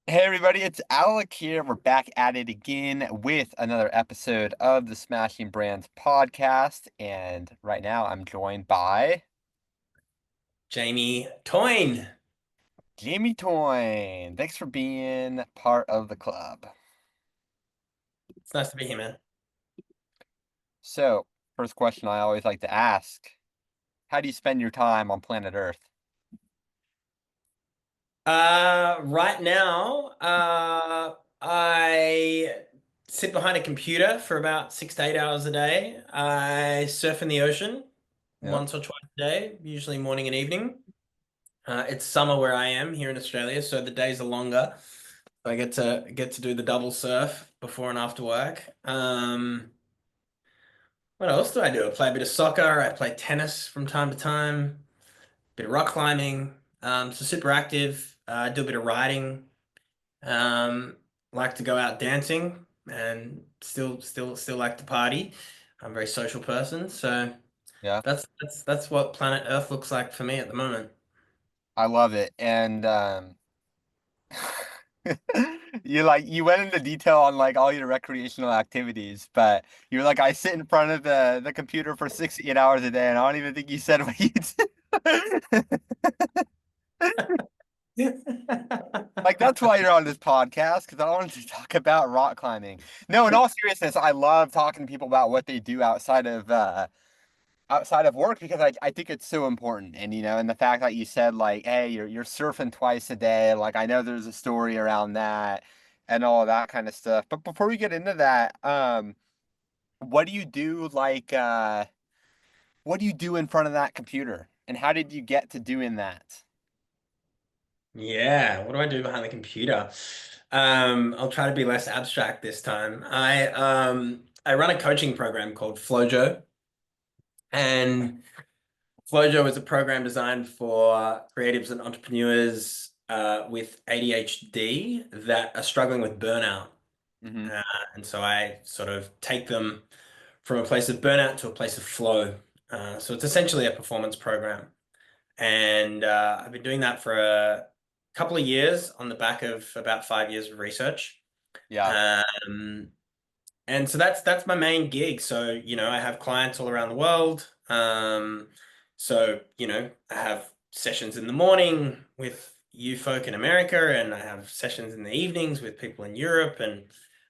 Hey everybody, it's Alec here. We're back at it again with another episode of the Smashing Brands podcast. And right now I'm joined by Jamie Toyne. Jamie Toyne. Thanks for being part of the club. It's nice to be here, man. So, first question I always like to ask, how do you spend your time on planet Earth? Right now, I sit behind a computer for about 6 to 8 hours a day. I surf in the ocean Yep. once or twice a day, usually morning and evening. It's summer where I am here in Australia, so the days are longer. I get to do the double surf before and after work. What else do I do? I play a bit of soccer. I play tennis from time to time. Bit of rock climbing. So super active. Do a bit of riding. Um, like to go out dancing and still like to party. I'm a very social person, so Yeah. that's what planet Earth looks like for me at the moment. I love it. And you went into detail on like all your recreational activities, but you were like, I sit in front of the computer for 6 8 hours a day, and I don't even think you said what you did. Like that's why you're on this podcast, because I wanted to talk about rock climbing. No, in all seriousness, I love talking to people about what they do outside of work because I think it's so important. And and the fact that you said like, hey, you're surfing twice a day, like I know there's a story around that and all of that kind of stuff. But before we get into that, what do you do what do you do in front of that computer? And how did you get to doing that? Yeah, what do I do behind the computer? I'll try to be less abstract this time. I run a coaching program called Flojo, and Flojo is a program designed for creatives and entrepreneurs with ADHD that are struggling with burnout. Hmm. Uh, and so I sort of take them from a place of burnout to a place of flow. So it's essentially a performance program. And I've been doing that for a couple of years on the back of about 5 years of research. Yeah. Um, and so that's my main gig. So, I have clients all around the world. So, I have sessions in the morning with you folk in America, and I have sessions in the evenings with people in Europe, and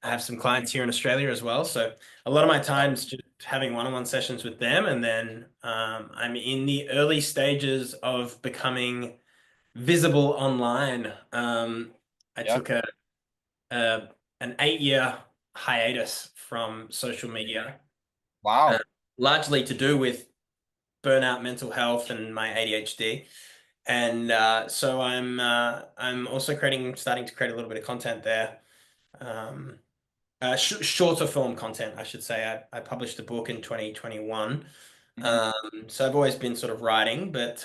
I have some clients here in Australia as well. So a lot of my time's just having one-on-one sessions with them, and then I'm in the early stages of becoming visible online. I Yeah. took a an 8 year hiatus from social media, uh, Wow. largely to do with burnout, mental health, and my ADHD. And so I'm also starting to create a little bit of content there. Um, Shorter form content, I should say. I published a book in 2021. Hmm. So I've always been sort of writing, but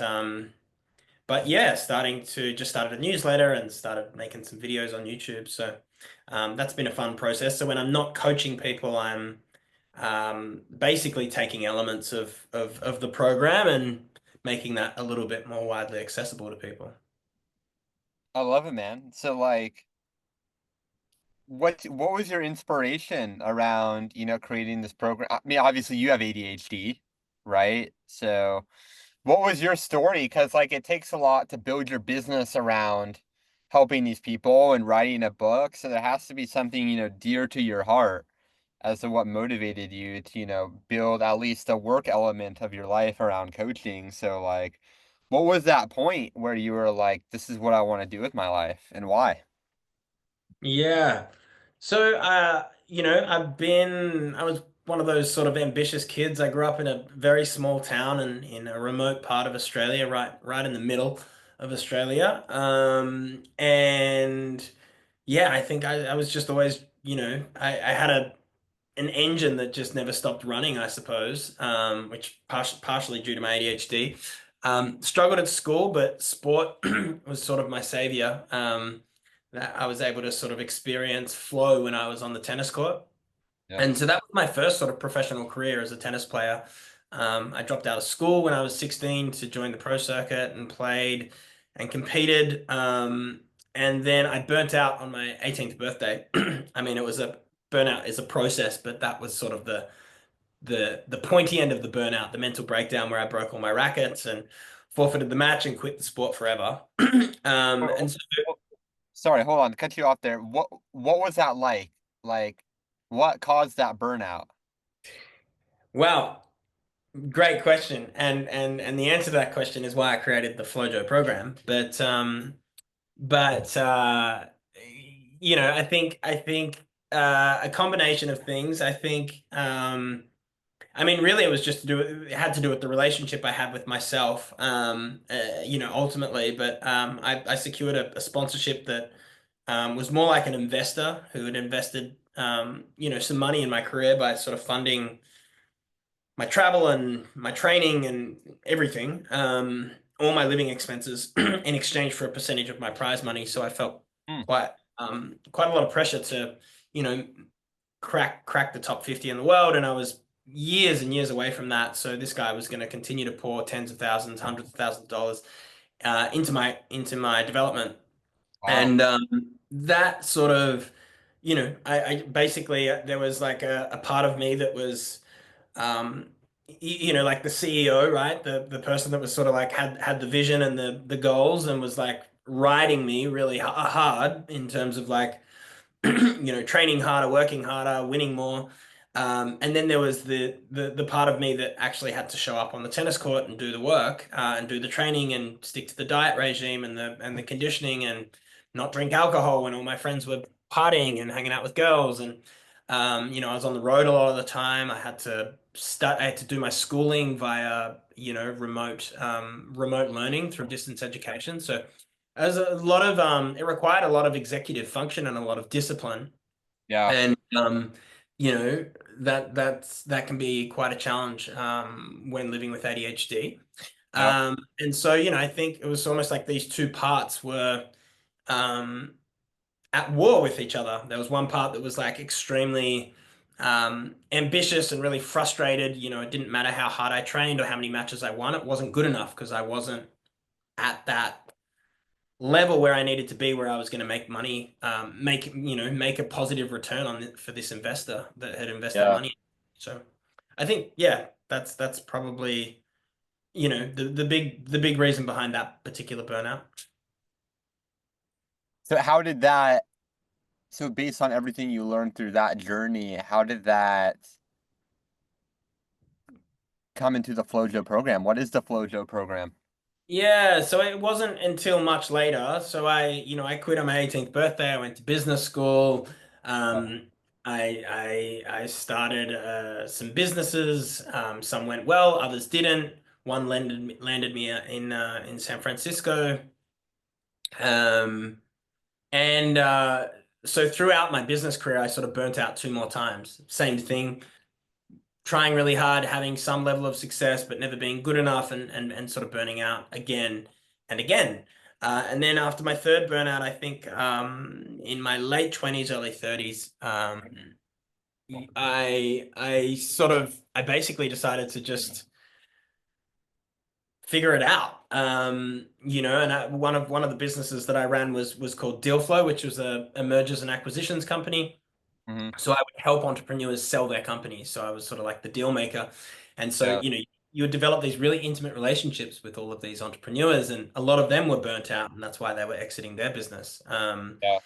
yeah, just started a newsletter and started making some videos on YouTube. So that's been a fun process. So when I'm not coaching people, I'm basically taking elements of the program and making that a little bit more widely accessible to people. I love it, man. So like what was your inspiration around, creating this program? I mean, obviously you have ADHD, right? So what was your story? Because like it takes a lot to build your business around helping these people and writing a book. So there has to be something, dear to your heart as to what motivated you to, build at least a work element of your life around coaching. So like, what was that point where you were like, this is what I want to do with my life and why? Yeah. So, I was one of those sort of ambitious kids. I grew up in a very small town and in a remote part of Australia, right in the middle of Australia. And yeah, I think I was just always, I had an engine that just never stopped running, I suppose, which partially due to my ADHD. Struggled at school, but sport was sort of my savior. That I was able to sort of experience flow when I was on the tennis court. Yep. And so that was my first sort of professional career as a tennis player. I dropped out of school when I was 16 to join the pro circuit and played and competed. And then I burnt out on my 18th birthday. I mean, it was a burnout is a process, but that was sort of the pointy end of the burnout, the mental breakdown where I broke all my rackets and forfeited the match and quit the sport forever. Oh, And so, oh, sorry, hold on, cut you off there. What was that like? Like, what caused that burnout? wow, great question. And the answer to that question is why I created the Flojo program. But I think a combination of things. I mean, really, it was just it had to do with the relationship I had with myself, ultimately. But I secured a sponsorship that was more like an investor who had invested, some money in my career by sort of funding my travel and my training and everything, all my living expenses in exchange for a percentage of my prize money. So I felt Hmm, quite a lot of pressure to, you know, crack the top 50 in the world, and I was years and years away from that. So this guy was going to continue to pour tens of thousands, hundreds of thousands of dollars into my development, wow. and that sort of, I basically there was like a part of me that was um like the CEO, right? The person that was sort of like had the vision and the goals and was like riding me really hard in terms of like training harder, working harder, winning more. And then there was the part of me that actually had to show up on the tennis court and do the work, and do the training and stick to the diet regime and the conditioning and not drink alcohol when all my friends were partying and hanging out with girls. And I was on the road a lot of the time. I had to do my schooling via, remote learning through distance education. So as a lot of it required a lot of executive function and a lot of discipline, Yeah, and you know that can be quite a challenge when living with ADHD. yeah, And so I think it was almost like these two parts were um, at war with each other. There was one part that was like extremely ambitious and really frustrated. It didn't matter how hard I trained or how many matches I won; it wasn't good enough because I wasn't at that level where I needed to be, where I was going to make money, make a positive return for this investor that had invested yeah. money. So I think, yeah, that's probably, the big reason behind that particular burnout. So how did that, so based on everything you learned through that journey, how did that come into the Flojo program? What is the Flojo program? Yeah, so it wasn't until much later. So I quit on my 18th birthday. I went to business school. Yeah, I started some businesses. Some went well, others didn't. One landed me in San Francisco. Um, and so throughout my business career, I sort of burnt out two more times. Same thing, trying really hard, having some level of success, but never being good enough, and sort of burning out again and again. And then after my third burnout, I think in my late 20s, early 30s, I basically decided to just figure it out. One of the businesses that I ran was called Dealflow, which was a mergers and acquisitions company. hmm, So I would help entrepreneurs sell their companies. So I was sort of like the deal maker. And so, yeah, you would develop these really intimate relationships with all of these entrepreneurs, and a lot of them were burnt out, and that's why they were exiting their business. yeah,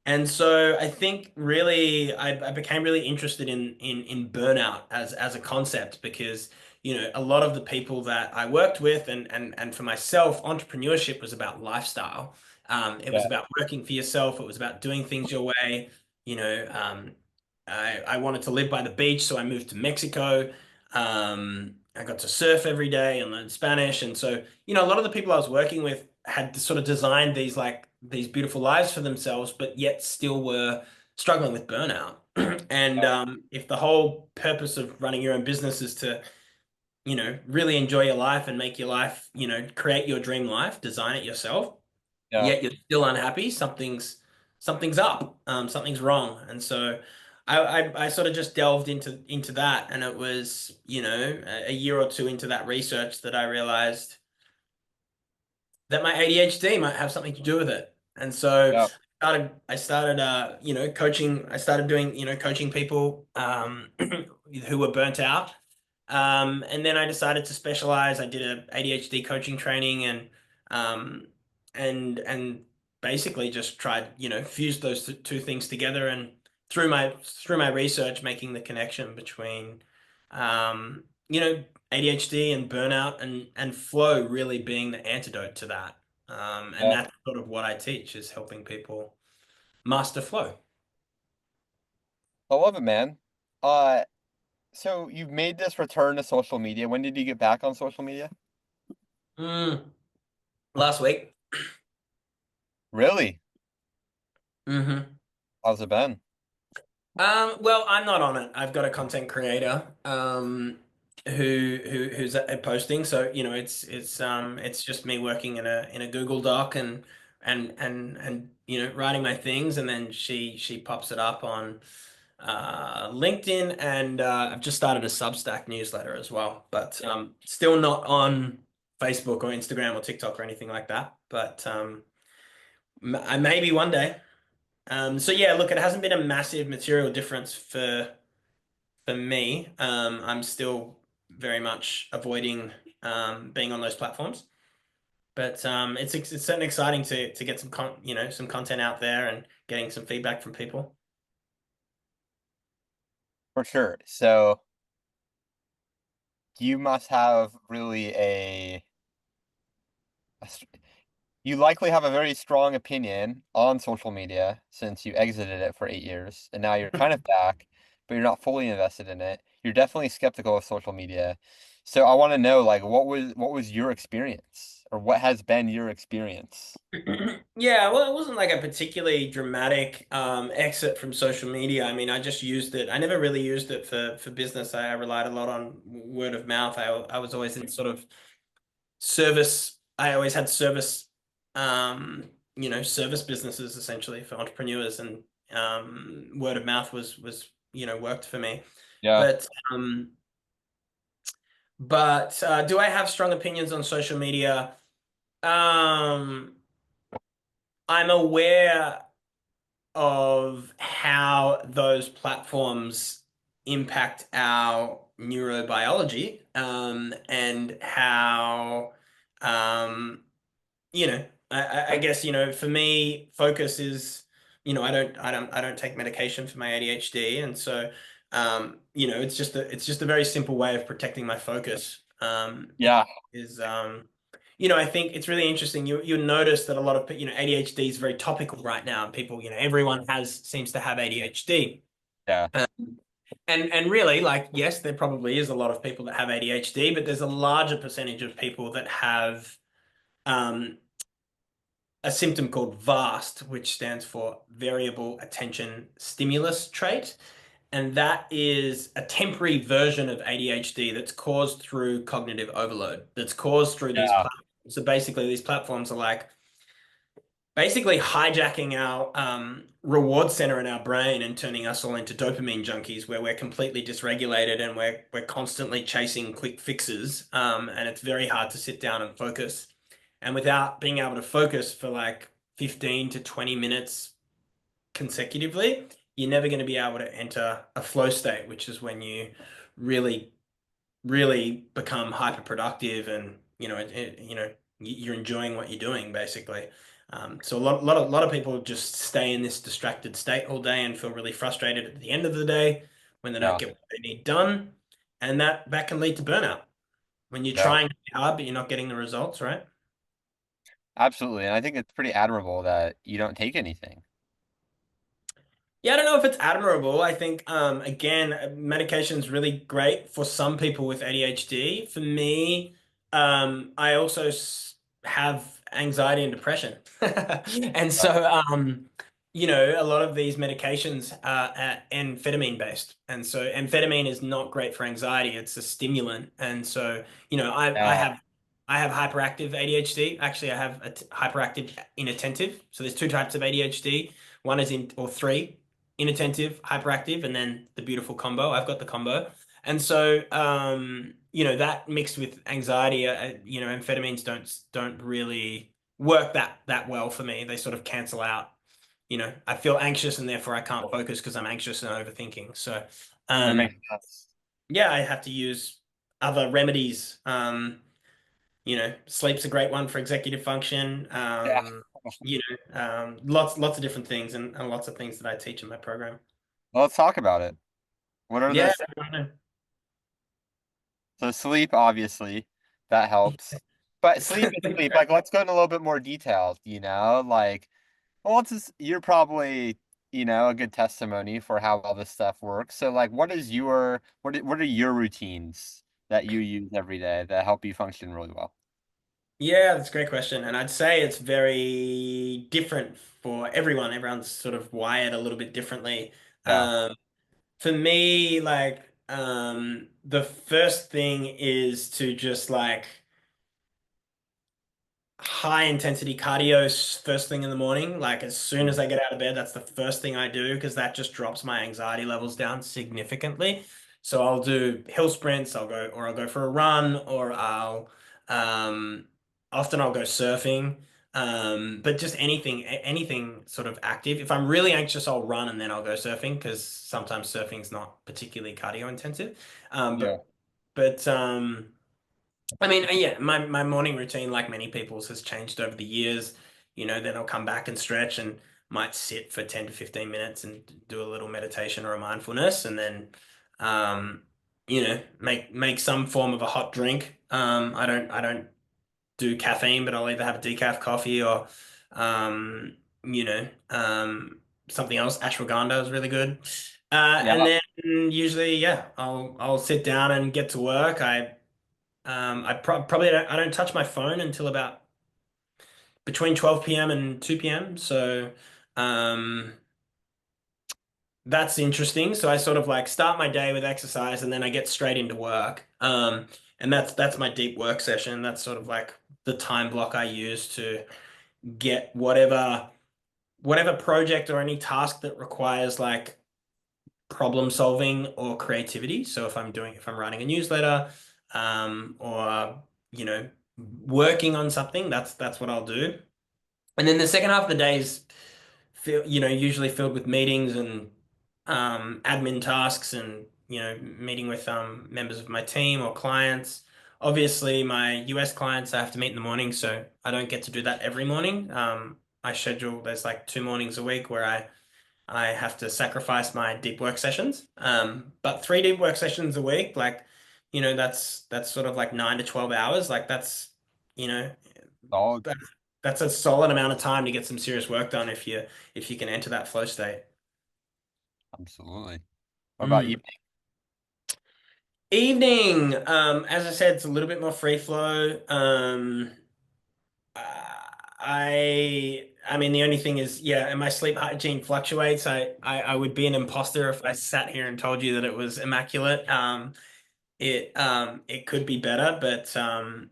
And so I think really I became really interested in burnout as a concept, because a lot of the people that I worked with, and for myself, entrepreneurship was about lifestyle. It was yeah, about working for yourself. It was about doing things your way. You know, I wanted to live by the beach, so I moved to Mexico. I got to surf every day and learn Spanish, and so a lot of the people I was working with had sort of designed these beautiful lives for themselves, but yet still were struggling with burnout. And yeah, if the whole purpose of running your own business is to, really enjoy your life and make your life, create your dream life, design it yourself, yeah, yet you're still unhappy, something's up, something's wrong. And so I sort of just delved into that, and it was, a year or two into that research that I realized that my ADHD might have something to do with it. And so Yeah. I started coaching. I started doing, coaching people who were burnt out. And then I decided to specialize. I did a ADHD coaching training um and basically just tried, fuse those two things together, and through my research making the connection between um you know ADHD and burnout and flow really being the antidote to that. And Yeah. that's sort of what I teach, is helping people master flow. I love it, man. Uh, so you've made this return to social media. When did you get back on social media? Mm, last week. Really? hmm How's it been? Well, I'm not on it. I've got a content creator who's posting. So, it's just me working in a Google Doc and writing my things, and then she pops it up on LinkedIn, and I've just started a Substack newsletter as well, but still not on Facebook or Instagram or TikTok or anything like that. But I maybe one day. So yeah, look, it hasn't been a massive material difference for me. I'm still very much avoiding being on those platforms, but it's certainly exciting to get some content out there and getting some feedback from people. For sure. So you must have really you likely have a very strong opinion on social media since you exited it for 8 years and now you're kind of back, but you're not fully invested in it. You're definitely skeptical of social media. So I want to know, like, what was your experience, or what has been your experience? Yeah, well, it wasn't like a particularly dramatic exit from social media. I mean, I just used it. I never really used it for business. I relied a lot on word of mouth. I was always in sort of service. I always had service businesses essentially for entrepreneurs, and word of mouth was worked for me. Yeah. But um, but do I have strong opinions on social media? Um, I'm aware of how those platforms impact our neurobiology, and how um, I guess, for me, focus is, I don't take medication for my ADHD, and so, it's just a very simple way of protecting my focus. Yeah. Is I think it's really interesting. You'll notice that a lot of, ADHD is very topical right now, and people, everyone seems to have ADHD. Yeah. And really, like, yes, there probably is a lot of people that have ADHD, but there's a larger percentage of people that have um, a symptom called VAST, which stands for variable attention stimulus trait. And that is a temporary version of ADHD that's caused through cognitive overload, that's caused through these Yeah. platforms. So basically, these platforms are like basically hijacking our reward center in our brain and turning us all into dopamine junkies, where we're completely dysregulated and we're constantly chasing quick fixes. And it's very hard to sit down and focus. And without being able to focus for like 15 to 20 minutes consecutively, you're never going to be able to enter a flow state, which is when you really really become hyper productive, and you're enjoying what you're doing basically. So a lot of people just stay in this distracted state all day and feel really frustrated at the end of the day when they don't Yeah. get what they need done, and that can lead to burnout when you're Yeah. trying really hard but you're not getting the results, right? Absolutely. And I think it's pretty admirable that you don't take anything. Yeah, I don't know if it's admirable. I think, again, medication is really great for some people with ADHD. For me, I also have anxiety and depression. And Yeah. so, a lot of these medications are amphetamine based. And so amphetamine is not great for anxiety. It's a stimulant. And so, Yeah. I have hyperactive ADHD. Actually, I have hyperactive inattentive. So there's two types of ADHD. One is in, or three: inattentive, hyperactive, and then the beautiful combo. I've got the combo. And so, that mixed with anxiety, amphetamines don't really. work that well for me. They sort of cancel out. I feel anxious and therefore I can't focus because I'm anxious and overthinking. So, That makes um, sense. yeah, I have to use other remedies. Sleep's a great one for executive function. Yeah. Lots of different things and lots of things that I teach in my program. Well, let's talk about it. What are Yeah, those? So sleep, obviously, that helps. But sleep is sleep. Like, let's go into a little bit more detail, Like, well, you're probably, a good testimony for how all this stuff works. So, like, what are your routines that you use every day that help you function really well? Yeah, that's a great question. And I'd say it's very different for everyone. Everyone's sort of wired a little bit differently. Yeah. Um, for me, the first thing is to just like high intensity cardio first thing in the morning. Like as soon as Mm. I get out of bed, that's the first thing I do because that just drops my anxiety levels down significantly. So I'll do hill sprints, I'll go for a run, or um often I'll go surfing. But just anything sort of active. If I'm really anxious, I'll run and then I'll go surfing because sometimes surfing's not particularly cardio intensive. Um, Yeah. but but I mean, yeah, my morning routine, like many people's, has changed over the years. Then I'll come back and stretch and might sit for 10 to 15 minutes and do a little meditation or a mindfulness, and then, make some form of a hot drink. I don't do caffeine, but I'll either have a decaf coffee or, um, you know, um, something else. Ashwagandha is really good. And Yeah. then usually, yeah, I'll sit down and get to work. Probably I don't touch my phone until about between 12 p.m. and 2 p.m. So um, that's interesting. So I sort of like start my day with exercise and then I get straight into work. And that's my deep work session. That's sort of like the time block I use to get whatever project or any task that requires like problem solving or creativity. So if I'm writing a newsletter, or you know, working on something, that's what I'll do. And then the second half of the day is usually filled with meetings and admin tasks and meeting with members of my team or clients. Obviously, my US clients I have to meet in the morning, so I don't get to do that every morning. There's like 2 mornings a week where I have to sacrifice my deep work sessions. But 3 deep work sessions a week, like, that's sort of like 9 to 12 hours. Like you know, All that's, that's a solid amount of time to get some serious work done if you can enter that flow state. absolutely. What about you? Mm. Evening, as I said, it's a little bit more free flow. I mean the only thing is, yeah, and my sleep hygiene fluctuates. I would be an imposter if I sat here and told you that it was immaculate. It could be better, but I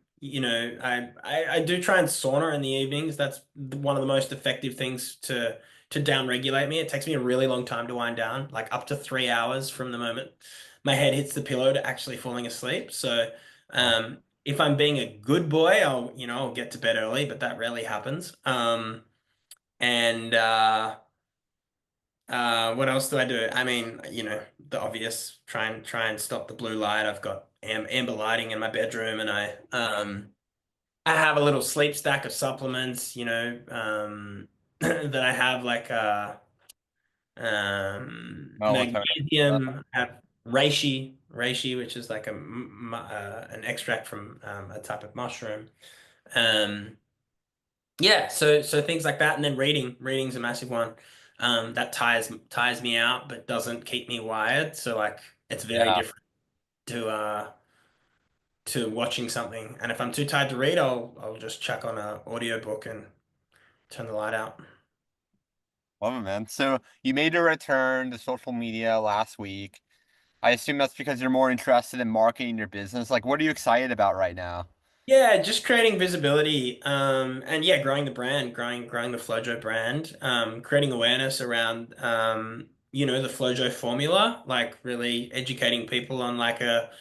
do try and sauna in the evenings. That's one of the most effective things to down regulate me. It takes me a really long time to wind down, like up to 3 hours from the moment my head hits the pillow to actually falling asleep. So Oh, if I'm being a good boy, I'll get to bed early, but that rarely happens. And what else do I do? I mean, the obvious, try and stop the blue light. I've got amber lighting in my bedroom, and I have a little sleep stack of supplements, that I have like melatonin. magnesium, I have reishi, which is like an extract from a type of mushroom. Um, yeah, so things like that, and then reading's a massive one. That tires me out, but doesn't keep me wired. So like, it's very Yeah. different to watching something. And if I'm too tired to read, I'll just chuck on a audiobook and turn the light out. Love it, man. So you made a return to social media last week. I assume that's because you're more interested in marketing your business. Like, what are you excited about right now? Yeah, just creating visibility, and yeah, growing the brand, growing the Flojo brand, creating awareness around, the Flojo formula, like really educating people on like a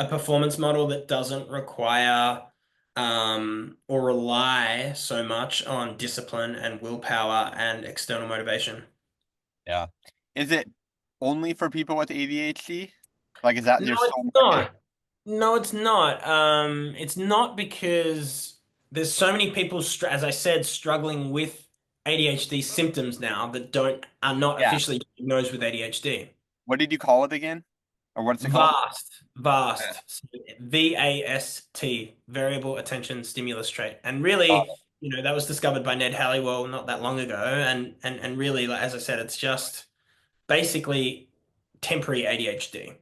performance model that doesn't require or rely so much on discipline and willpower and external motivation. Yeah. Is it only for people with ADHD? Like, is that No, your it's sole market? not. No, it's not. It's not because there's so many people, as I said, struggling with ADHD symptoms now that don't are not Yeah. officially diagnosed with ADHD. What did you call it again? Or what's it called? Vast, Yeah. vast. So VAST, variable attention stimulus trait. And Got really, it. that was discovered by Ned Halliwell not that long ago. And really, like, as I said, it's just basically temporary ADHD.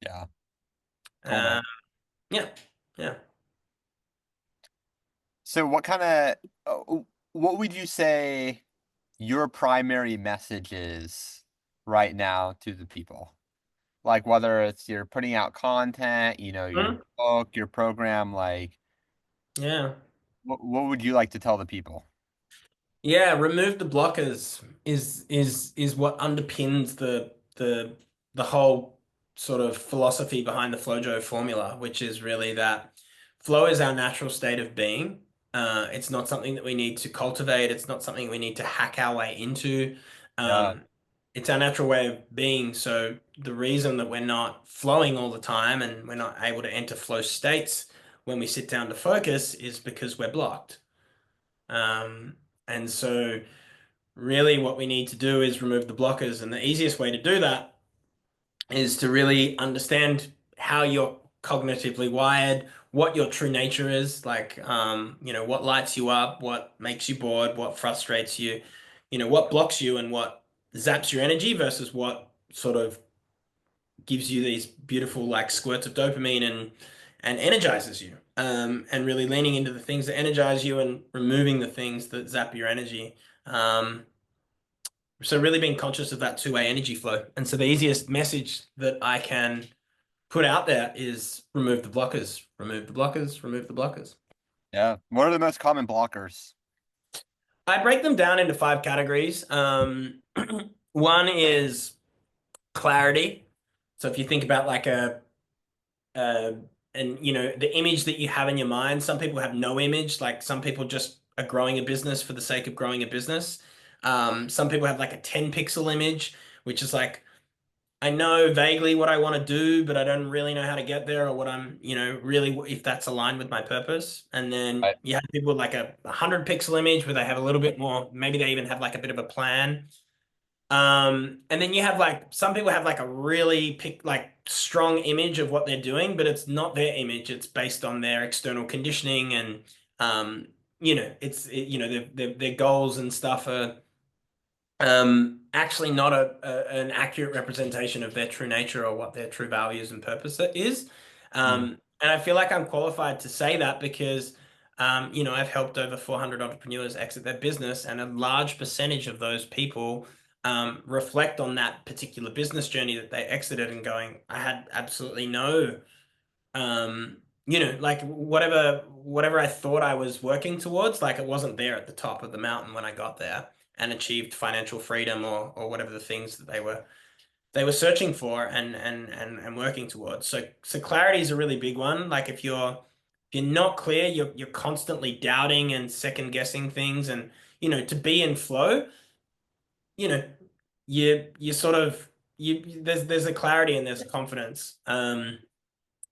Yeah, totally. Um, yeah, yeah. So what would you say your primary message is right now to the people? Like whether it's you're putting out content, your Hmm? book, your program, like Yeah. what would you like to tell the people? Yeah, remove the blockers is what underpins the whole sort of philosophy behind the Flojo formula, which is really that flow is our natural state of being. It's not something that we need to cultivate. It's not something we need to hack our way into. Yeah, Um, it's our natural way of being. So the reason that we're not flowing all the time and we're not able to enter flow states when we sit down to focus is because we're blocked. Um, and so really what we need to do is remove the blockers. And the easiest way to do that is to really understand how you're cognitively wired, what your true nature is, like, what lights you up, what makes you bored, what frustrates you, what blocks you and what zaps your energy versus what sort of gives you these beautiful like squirts of dopamine and energizes you. And really leaning into the things that energize you and removing the things that zap your energy. So really being conscious of that two-way energy flow. And so the easiest message that I can put out there is remove the blockers, remove the blockers, remove the blockers. yeah. What are the most common blockers? I break them down into five categories. One is clarity. So if you think about like uh, and the image that you have in your mind, some people have no image. Like some people just are growing a business for the sake of growing a business. Some people have like a 10 pixel image, which is like I know vaguely what I want to do, but I don't really know how to get there or what I'm, really if that's aligned with my purpose. And then Right. you have people with like a 100 pixel image where they have a little bit more, maybe they even have like a bit of a plan. And then you have like some people have like a really like strong image of what they're doing, but it's not their image. It's based on their external conditioning and their goals and stuff are actually not an accurate representation of their true nature or what their true values and purpose is. Mm. And I feel like I'm qualified to say that because, I've helped over 400 entrepreneurs exit their business, and a large percentage of those people reflect on that particular business journey that they exited and going, I had absolutely no like whatever I thought I was working towards, like it wasn't there at the top of the mountain when I got there and achieved financial freedom or whatever the things that they were searching for and working towards. So clarity is a really big one. Like if you're not clear, you're constantly doubting and second guessing things, and to be in flow, you know, you sort of there's a clarity and there's a confidence.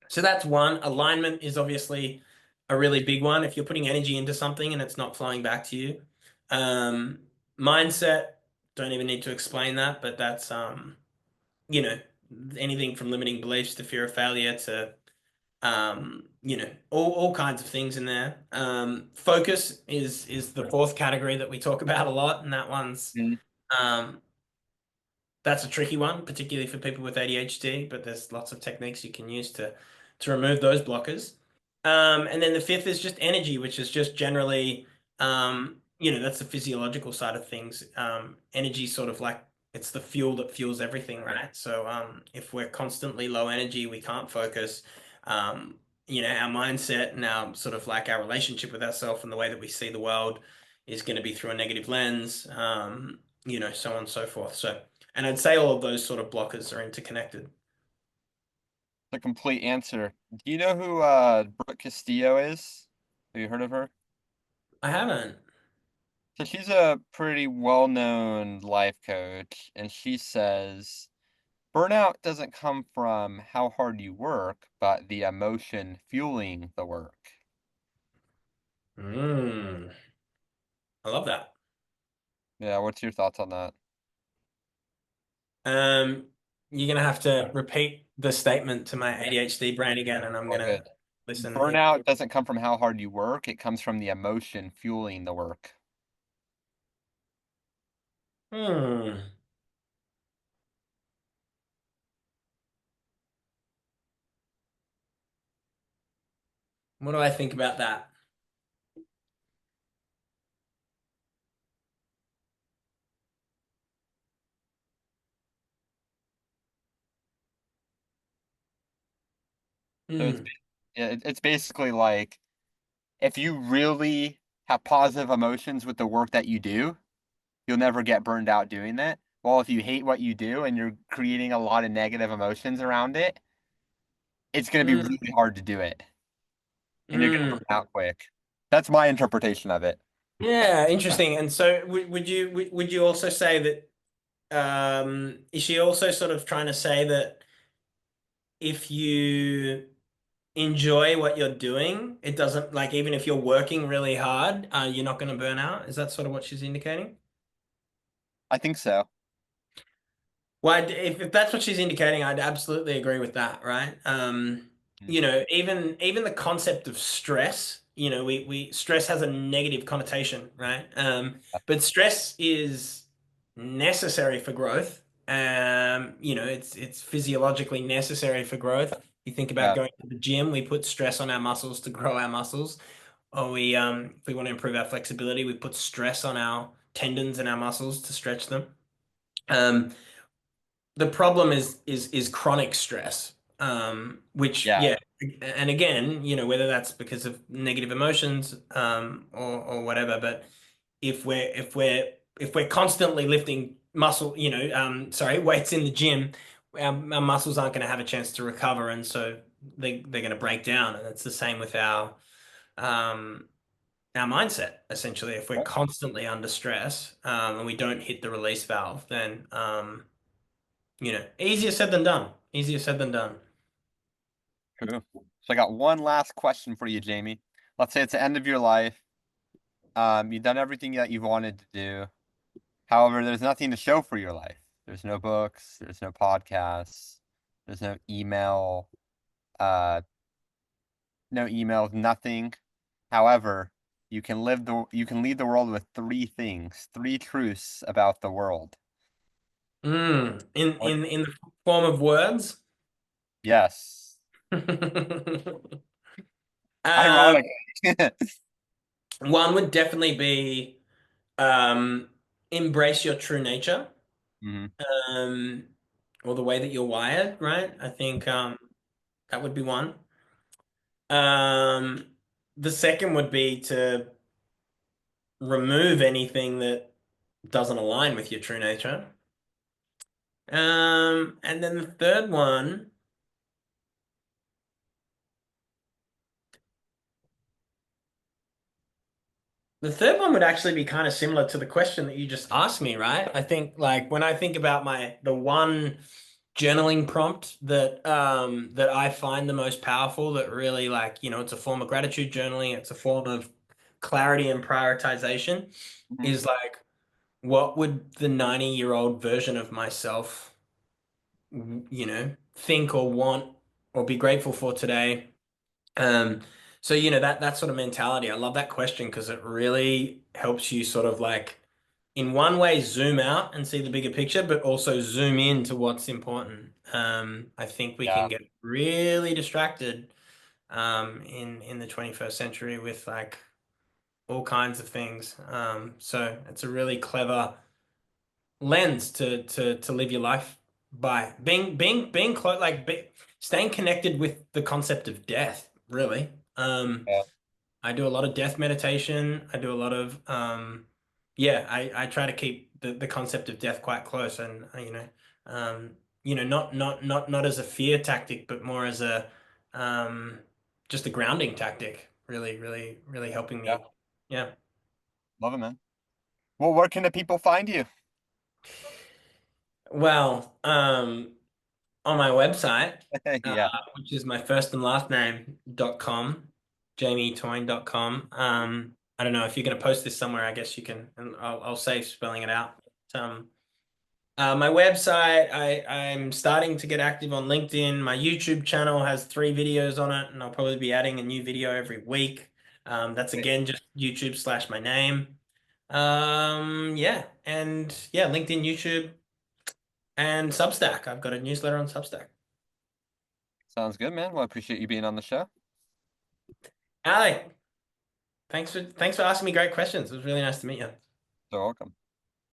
So that's one. Alignment is obviously a really big one. If you're putting energy into something and it's not flowing back to you. Um, Mindset, don't even need to explain that, but that's you know, anything from limiting beliefs to fear of failure to all kinds of things in there. Focus is the fourth category that we talk about a lot, and that one's Mm. um that's a tricky one, particularly for people with ADHD, but there's lots of techniques you can use to remove those blockers. And then the fifth is just energy, which is just generally, that's the physiological side of things. Energy sort of like it's the fuel that fuels everything, right? So if we're constantly low energy, we can't focus. Our mindset and our sort of like our relationship with ourselves and the way that we see the world is going to be through a negative lens, so on and so forth. And I'd say all of those sort of blockers are interconnected. The complete answer. Do you know who Brooke Castillo is? Have you heard of her? I haven't. So she's a pretty well-known life coach, and she says burnout doesn't come from how hard you work, but the emotion fueling the work. Mm, I love that. Yeah, what's your thoughts on that? Um, you're gonna have to repeat the statement to my ADHD brain again, and I'm All gonna good. listen here. Burnout doesn't come from how hard you work, it comes from the emotion fueling the work. Hmm. What do I think about that? So it's Hmm. yeah, it's basically like if you really have positive emotions with the work that you do, you'll never get burned out doing that. Well, if you hate what you do and you're creating a lot of negative emotions around it, it's going to be Hmm. really hard to do it and you're going to Hmm. burn out quick. That's my interpretation of it. Yeah, interesting. And so, would you also say that? Is she also sort of trying to say that if you enjoy what you're doing, it doesn't like even if you're working really hard, you're not going to burn out? Is that sort of what she's indicating? I think so. Well, if that's what she's indicating, I'd absolutely agree with that, right? Mm. You know, even the concept of stress, you know, we stress has a negative connotation, right? But stress is necessary for growth. You know, it's physiologically necessary for growth. You think about Yeah. going to the gym, we put stress on our muscles to grow our muscles. Or if we want to improve our flexibility, we put stress on our tendons and our muscles to stretch them. Um, the problem is chronic stress, which Yeah. yeah, and again, you know, whether that's because of negative emotions, or whatever, but if we're constantly lifting muscle, you know, sorry, weights in the gym, our muscles aren't going to have a chance to recover, and so they're going to break down, and it's the same with um our mindset. Essentially, if we're Yeah. constantly under stress, and we don't hit the release valve, then you know, easier said than done. Easier said than done. True. So I got one last question for you, Jamie. Let's say it's the end of your life. You've done everything that you've wanted to do. However, there's nothing to show for your life. There's no books, there's no podcasts, there's uh, no emails, nothing. However, you can leave the world with three things, three truths about the world. In What? the form of words. Yes. Um, Ironic. one would definitely be um, embrace your true nature, Hmm. um, or the way that you're wired, right? I think that would be one. Um, the second would be to remove anything that doesn't align with your true nature. And then the third one. The third one would actually be kind of similar to the question that you just asked me, right? I think like when I think about the one journaling prompt that I find the most powerful, that really like, you know, it's a form of gratitude journaling, it's a form of clarity and prioritization, Hmm. is like what would the 90-year-old version of myself, you know, think or want or be grateful for today? Um, so you know that sort of mentality. I love that question because it really helps you sort of like in one way zoom out and see the bigger picture, but also zoom in to what's important. I think we can Yeah. get really distracted in the 21st century with like all kinds of things. So it's a really clever lens to live your life by being close, like staying connected with the concept of death, really. Yeah. I do a lot of death meditation. I do a lot of yeah, I try to keep the concept of death quite close, and not as a fear tactic, but more as a um just a grounding tactic, really helping Yeah, me. Yeah. love it, man. Well, where can the people find you? Well, on my website, uh, Yeah. which is my first and last name.com, jamietoyne.com. I don't know if you're going to post this somewhere. I guess you can, and I'll save spelling it out. My website, I'm starting to get active on LinkedIn. My YouTube channel has 3 videos on it, and I'll probably be adding a new video every week. That's again just YouTube slash my name. Yeah, and yeah, LinkedIn, YouTube, and Substack. I've got a newsletter on Substack. Sounds good, man. Well, I appreciate you being on the show. Alec, thanks for asking me great questions. It was really nice to meet you. So welcome.